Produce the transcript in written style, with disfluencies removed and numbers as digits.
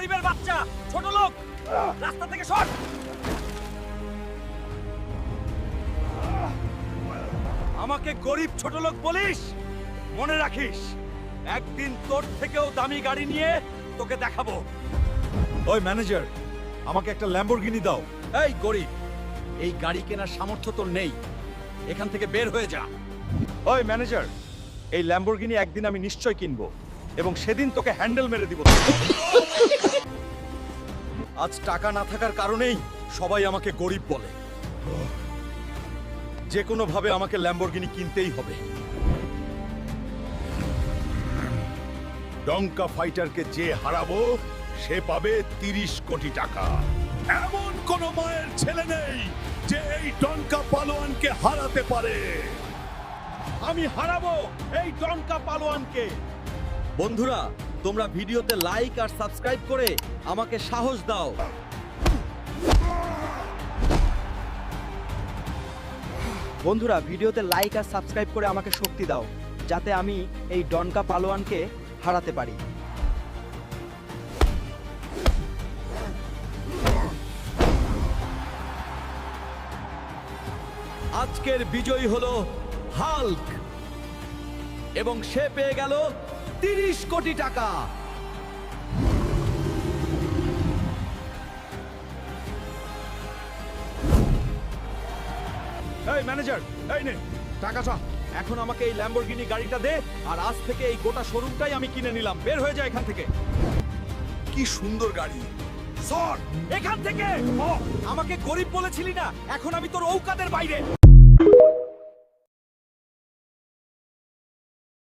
গরিবের বাচ্চা, ছোট লোক, রাস্তা থেকে সর। আমাকে গরিব ছোট লোক বলিস? মনে রাখিস, একদিন তোর থেকেও দামি গাড়ি নিয়ে তোকে দেখাবো। ওই ম্যানেজার, আমাকে একটা ল্যাম্বরগিনি দাও। এই গরিব, এই গাড়ি কেনার সামর্থ্য তোর নেই, এখান থেকে বের হয়ে যা। ওই ম্যানেজার, এই ল্যাম্বরগিনি একদিন আমি নিশ্চয় কিনবো এবং সেদিন তোকে হ্যান্ডেল মেরে দিব। আজ টাকা না থাকার কারণেই সবাই আমাকে গরিব বলে। যে কোনো ভাবে আমাকে ল্যাম্বরগিনি কিনতেই হবে। ডঙ্কা ফাইটারকে যে হারাবো সে পাবে 30 কোটি টাকা। এমন কোন মায়ের ছেলে নেই যে এই ডঙ্কা পালোয়ানকে হারাতে পারে। আমি হারাবো এই ডঙ্কা পালোয়ানকে। বন্ধুরা, তোমরা ভিডিওতে লাইক আর সাবস্ক্রাইব করে আমাকে সাহস দাও। বন্ধুরা, ভিডিওতে লাইক আর সাবস্ক্রাইব করে আমাকে শক্তি দাও, যাতে আমি এই ডনকা পালোয়ানকে হারাতে পারি। আজকের বিজয়ী হলো হাল্ক এবং সে পেয়ে গেল 30 কোটি টাকা। এই ম্যানেজার, এই নে টাকা চা। এখন আমাকে এই ল্যাম্বরগিনি গাড়িটা দে, আর আজ থেকে এই গোটা শোরুমটাই আমি কিনে নিলাম। বের হয়ে যায় এখান থেকে। কি সুন্দর গাড়ি! সর এখান থেকে! আমাকে গরিব বলেছিলি না, এখন আমি তোর ঔকাদের বাইরে।